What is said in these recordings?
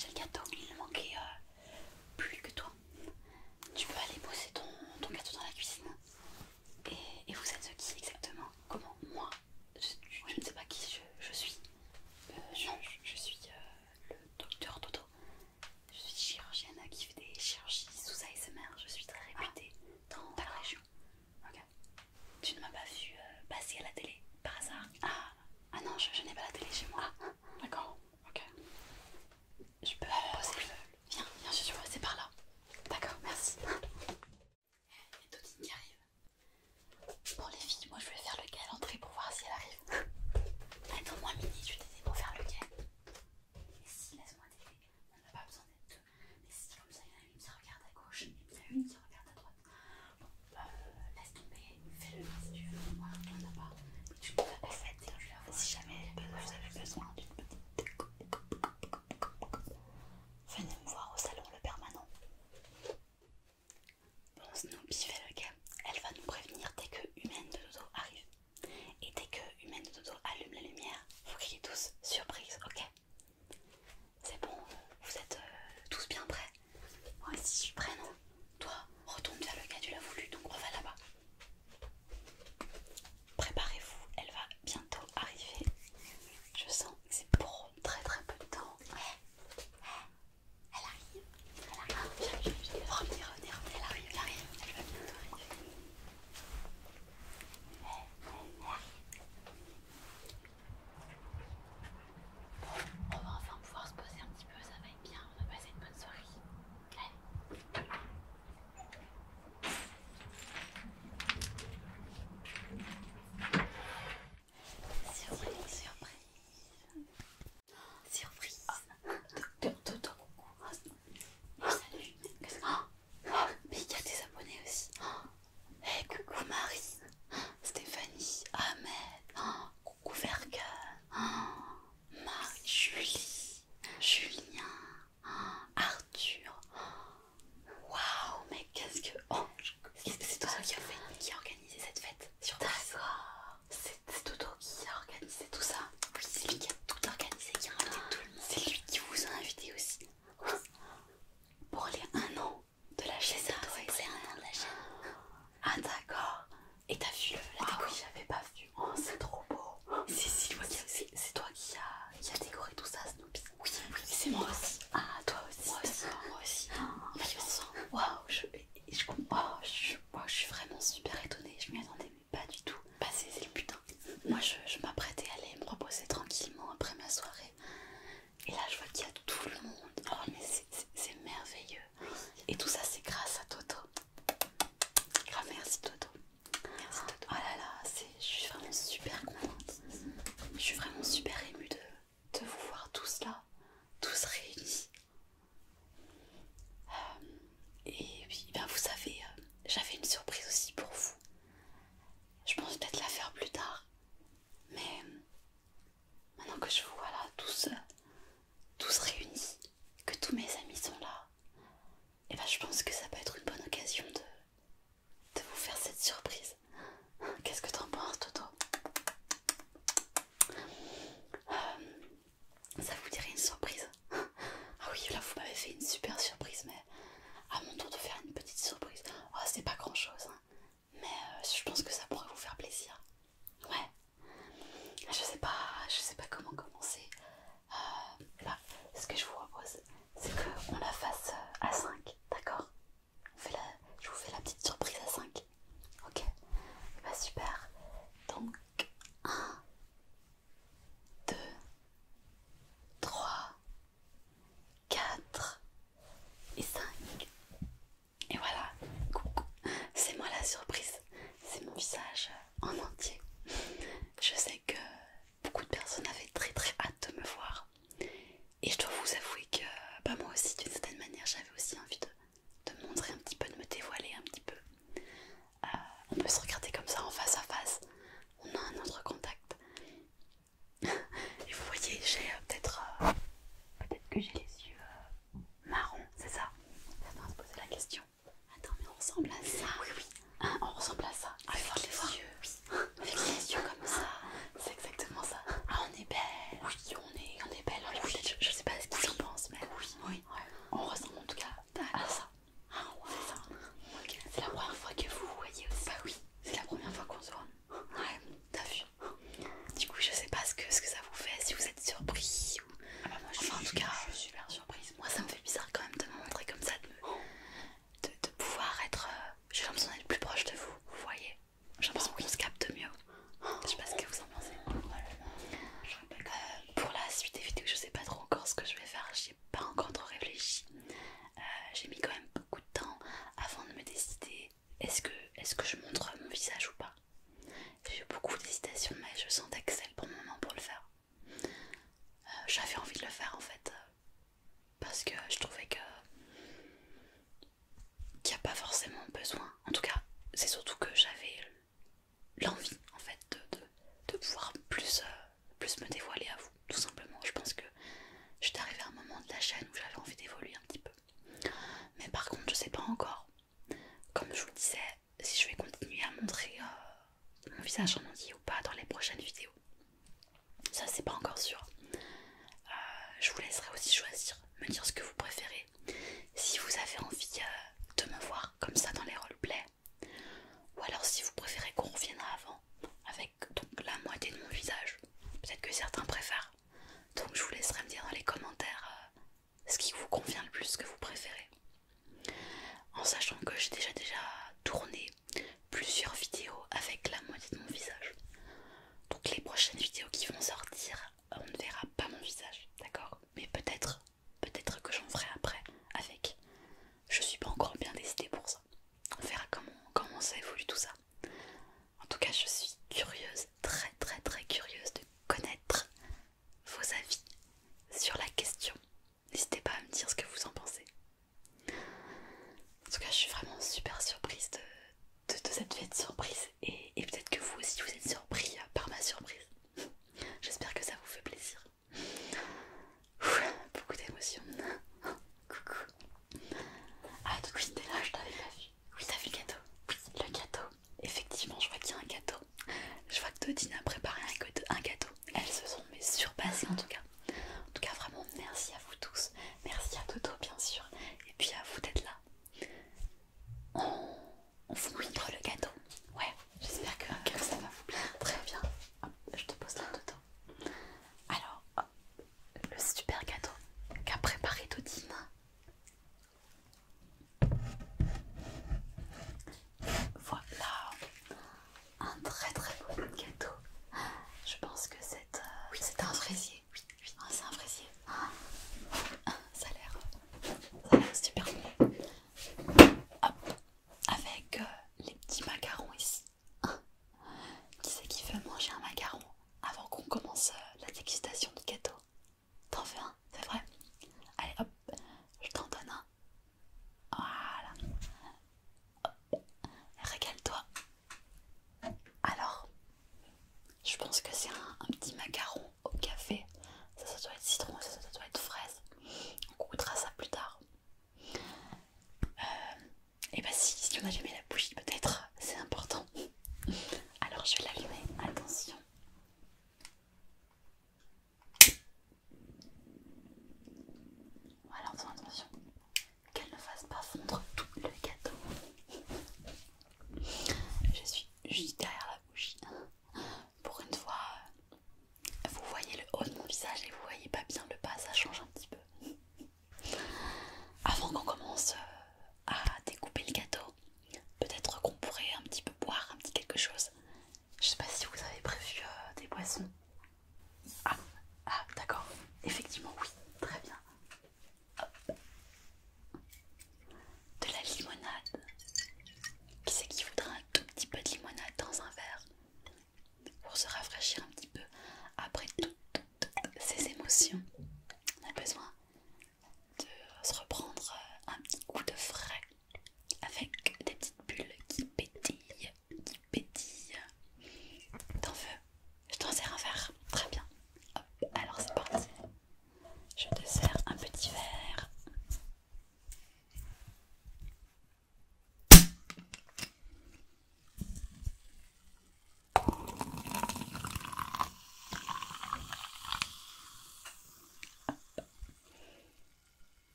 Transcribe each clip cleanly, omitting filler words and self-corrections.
j'ai le gâteau. Il manquait plus que toi. Tu peux aller poser ton gâteau dans la cuisine. Et vous êtes qui exactement? Comment? Moi, je ne sais pas qui je suis. Non, je suis le docteur Dodo. Je suis chirurgienne qui fait des chirurgies sous ASMR. Je suis très réputée dans la région. Ok. Tu ne m'as pas vu passer à la télé par hasard? Ah non, je n'ai pas la télé chez moi. Ah, d'accord, ok. Je peux poser Viens, je suis passée par là. D'accord, merci. Il y a Totine qui arrive. Pour les filles, moi je vais faire le quai à l'entrée pour voir si elle arrive. Attends-moi Mini, je vais t'aider pour faire le quai. Mais si, laisse-moi t'aider. On n'a pas besoin d'être deux. Mais si, comme ça, il y en a une qui regarde à gauche et puis il y en a une qui regarde à droite. Bon, laisse tomber, fais-le si tu veux. Moi, on n'en a pas. Mais tu peux la faire, si jamais vous avez besoin d'une petite déco. Venez me voir au salon Le Permanent. Bon, Snoopy fait le gars. Elle va nous prévenir dès que Humaine de Dodo arrive. Et dès que Humaine de Dodo allume la lumière, vous criez tous surprise, ok? C'est bon, vous êtes tous bien prêts? Moi aussi je suis prête, non? Toi, retourne vers le gars, tu l'as voulu, donc on va là-bas. Préparez-vous, elle va bientôt arriver. Je sens que c'est pour très très peu de temps. Elle arrive. Viens. Revenez. Elle arrive. Elle va bientôt arriver. On va enfin pouvoir se poser un petit peu, ça va être bien. On va passer une bonne soirée. Surprise. Docteur Toto, coucou. Salut. Mais il y a des abonnés aussi. Hey, coucou Marie, Stéphanie, Ahmed, coucou Vergan, Marie, Julie, Julien, Arthur. Waouh, mais qu'est-ce que... Oh, c'est Toto qui a organisé cette fête sur place. C'est Toto qui a organisé tout ça. Oui, c'est lui qui a tout organisé, qui a invité tout le monde. C'est lui qui vous a invité aussi. Pour les 1 an de la chaîne. C'est 1 an de la chaîne. Ah d'accord. Et t'as vu la déco? Oui, j'avais pas vu. Oh, c'est trop beau. C'est toi qui a décoré tout ça, Snoopy? Oui, c'est moi aussi. Ah, toi aussi. Moi aussi. Oui, ensemble. Waouh, je suis vraiment super étonnée. Je m'y attendais mais pas du tout. Bah c'est le putain. Moi je m'apprêtais à aller me reposer tranquillement après ma soirée. Et là je vois qu'il y a tout le monde. Oh mais c'est merveilleux. Et tout ça c'est grâce à Toto. Merci Toto. Merci Toto. Oh là là, je suis vraiment super contente. Je suis vraiment super émue de vous voir tous là, tous réunis. Et puis ben, vous savez, j'avais une surprise aussi pour vous. Je pense peut-être la faire plus tard. Mais maintenant que je vous vois là tous réunis, que tous mes amis sont là, et ben je pense que ça peut être une bonne occasion de vous faire cette surprise. Qu'est-ce que t'en penses, Toto? Ça vous dirait une surprise? Ah oui, là vous m'avez fait une super surprise, mais à mon tour de faire une petite surprise. Oh, c'est pas grand chose, hein. Mais je pense que ça pourrait vous faire plaisir. Ouais. Je sais pas comment commencer. Là, ce que je vous propose, c'est qu'on la fasse à 5, d'accord? Je vous fais la petite surprise à 5. Ok? Bah super. Donc 1, 2, 3, 4 et 5. Et voilà, coucou, c'est moi la surprise. C'est mon visage en entier. Je sais que beaucoup de personnes avaient très très hâte de me voir. Et je dois vous avouer que bah moi aussi d'une certaine manière j'avais aussi envie de me montrer un petit peu, de me dévoiler un petit peu. On peut se regarder comme ça en face à face. On a un autre contact. Et vous voyez, j'ai peut-être que j'ai les yeux marrons, c'est ça? On va se poser la question. Attends, mais on ressemble à ça. Oui. Hein, on ressemble à ça. Avec les yeux. Oui. Avec les yeux comme ça. C'est exactement ça. Ah, on est belle. Oui, on est belle. Oui. Je sais pas ce qu'ils en pensent, mais oui. je vais faire, j'y ai pas encore trop réfléchi. J'ai mis quand même beaucoup de temps avant de me décider est-ce que je montre mon visage ou pas. J'ai eu beaucoup d'hésitation, mais je sentais que c'est le bon moment pour le faire. J'avais envie de le faire en fait, parce que je trouvais qu'il n'y a pas forcément besoin. En tout cas, c'est surtout que j'avais l'envie en fait de pouvoir plus me dévoiler à vous, tout simplement. Je pense que j'étais arrivée à un moment de la chaîne où j'avais envie d'évoluer un petit peu. Mais par contre, je sais pas encore, comme je vous le disais, si je vais continuer à montrer mon visage en entier ou pas dans les prochaines vidéos. Ça, c'est pas encore sûr. Je vous laisserai aussi choisir, me dire ce que vous préférez. Si vous avez envie de me voir comme ça dans les roleplays, ou alors si vous préférez qu'on revienne à avant avec donc la moitié de mon visage. Peut-être que certains préfèrent. Donc je vous laisserai me dire dans les commentaires ce qui vous convient le plus, ce que vous préférez. En sachant que j'ai déjà tourné plusieurs vidéos avec la moitié de mon visage.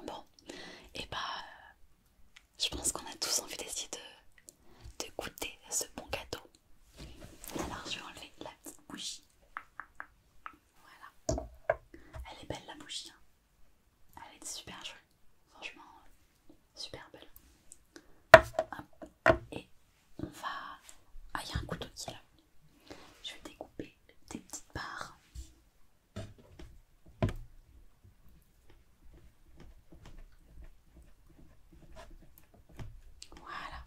Bon, et bah, je pense qu'on a tous envie d'essayer de goûter ce bon gâteau. Alors je vais enlever la petite bougie. Voilà. Elle est belle la bougie. Hein. Elle est super jolie. Franchement, super belle. Hop. Et on va... Ah, il y a un couteau qui est là. Je vais découper des petites barres. Voilà.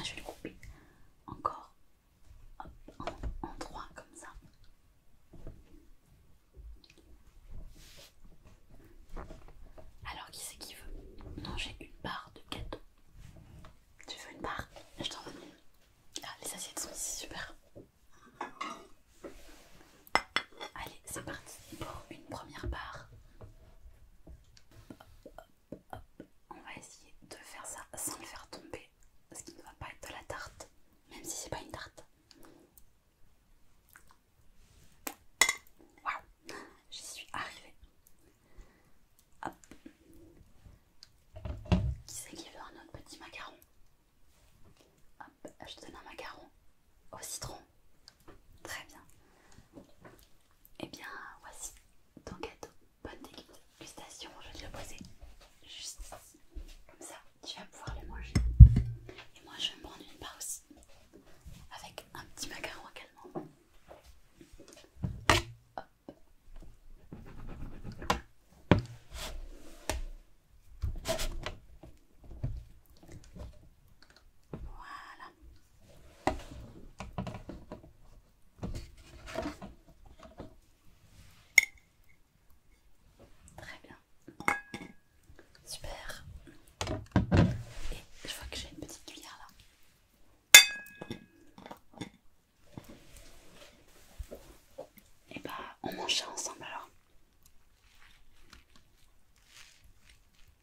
Je vais le couper encore hop, en trois comme ça. Alors qui c'est qui veut manger une barre de gâteau? Tu veux une barre? Je t'en donne une. Ah, les assiettes sont ici, super. Allez, c'est parti pour une première barre. On va essayer de faire ça sans le faire tomber, ce qui ne va pas être de la tarte, même si c'est pas une tarte. Waouh, j'y suis arrivée. Hop. Qui c'est qui veut un autre petit macaron? Hop, je te donne un macaron au citron. Très bien. Eh bien, voici ton gâteau. Bonne dégustation, je vais te le poser juste ici. Comme ça, tu vas pouvoir le manger. Et moi, je vais me prendre une part aussi. Avec un petit macaron également. Hop. Voilà. Très bien. Super. Et je vois que j'ai une petite cuillère là. Et bah, on mange ça ensemble alors.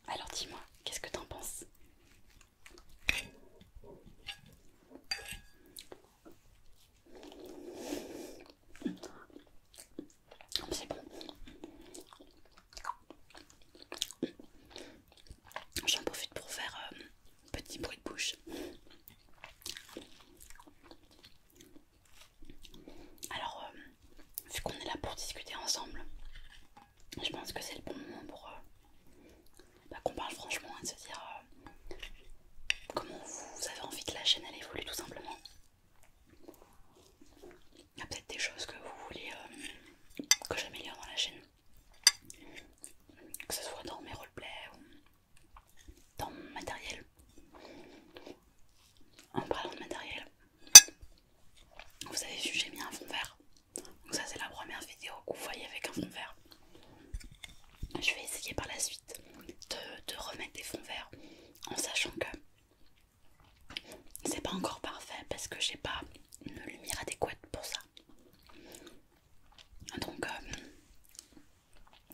Alors dis-moi, qu'est-ce que t'en penses? C'est bon. J'en profite pour faire un petit bruit de bouche. Alors, vu qu'on est là pour discuter ensemble, je pense que c'est le bon moment pour qu'on parle franchement et de se dire comment vous avez envie que la chaîne elle évolue tout simplement. Il y a peut-être des choses que vous voulez que j'améliore dans la chaîne, que ce soit dans mes roleplays ou dans mon matériel. En parlant de matériel, vous avez vu, j'ai mis un fond vert. Donc ça c'est la première vidéo que vous voyez avec un fond vert. Je vais essayer par la suite de remettre des fonds verts en sachant que c'est pas encore parfait parce que j'ai pas une lumière adéquate pour ça.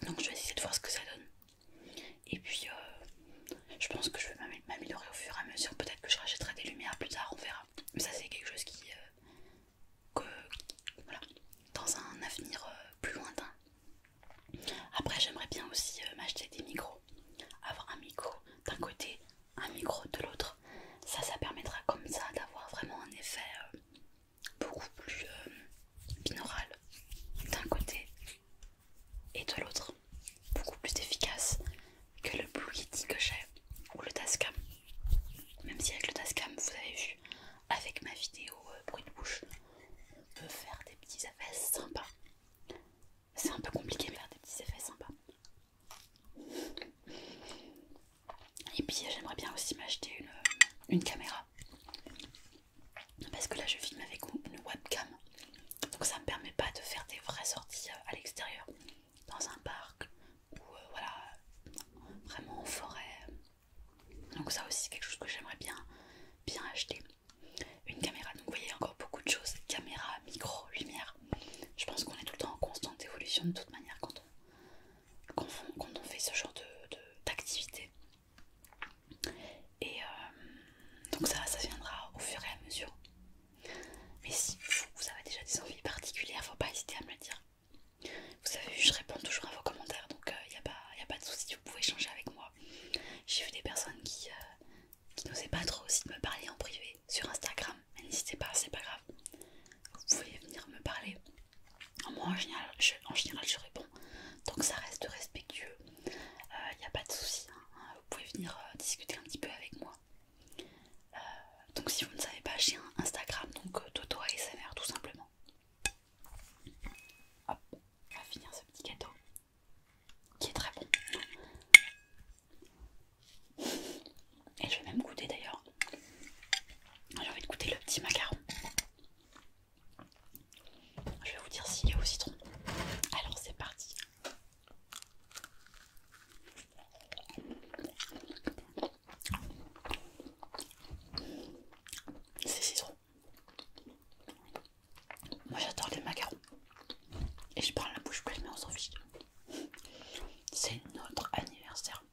Donc je vais essayer de voir ce que ça donne. Et puis je pense que je vais m'améliorer au fur et à mesure. Peut-être que je rachèterai des lumières plus tard, on verra. Mais ça c'est quelque chose voilà, dans un avenir plus lointain. Après j'aimerais bien aussi m'acheter des micros. Avoir un micro d'un côté, un micro de l'autre. Ça permettra comme ça d'avoir vraiment un effet beaucoup plus binaural d'un côté et de l'autre, beaucoup plus efficace que le Blue Yeti que j'ai ou le Tascam. Même si avec le Tascam, vous avez vu avec ma vidéo bruit de bouche, on peut faire des petits effets sympas. C'est un peu compliqué de faire des petits effets sympas. Et puis j'aimerais bien aussi m'acheter une caméra. Parce que là je filme avec une webcam. Donc ça me permet pas de faire des vraies sorties à l'extérieur. Dans un parc ou voilà, vraiment en forêt. Donc ça aussi c'est quelque chose que j'aimerais bien acheter. Une caméra, donc vous voyez encore beaucoup de choses. Caméra, micro, lumière. Je pense qu'on est tout le temps en constante évolution de toute manière quand on fait ce genre d'activité. Et donc aussi de me parler en privé sur Instagram. N'hésitez pas, c'est pas grave. Vous pouvez venir me parler. Moi en général je réponds. Donc ça reste respectueux. Il n'y a pas de souci. Hein. Vous pouvez venir discuter un petit peu avec moi. Donc si vous ne savez pas, j'ai un Instagram, donc Toto ASMR tout simplement. Hop, on va finir ce petit gâteau qui est très bon. Et je vais même goûter d'ailleurs. J'ai envie de goûter le petit macaron. Je vais vous dire s'il est au citron. Alors c'est parti. C'est citron. Moi j'adore les macarons. Et je prends la bouche pleine mais on s'en fiche. C'est notre anniversaire.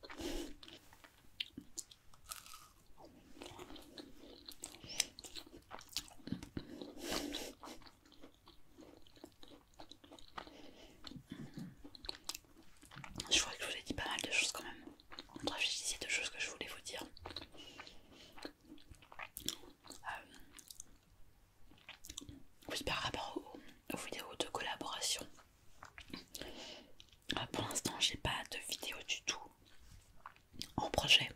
Je crois que je vous ai dit pas mal de choses quand même. Bref, j'ai dit deux choses que je voulais vous dire. Oui, par rapport aux vidéos de collaboration. Pour l'instant, j'ai pas de vidéo du tout en projet.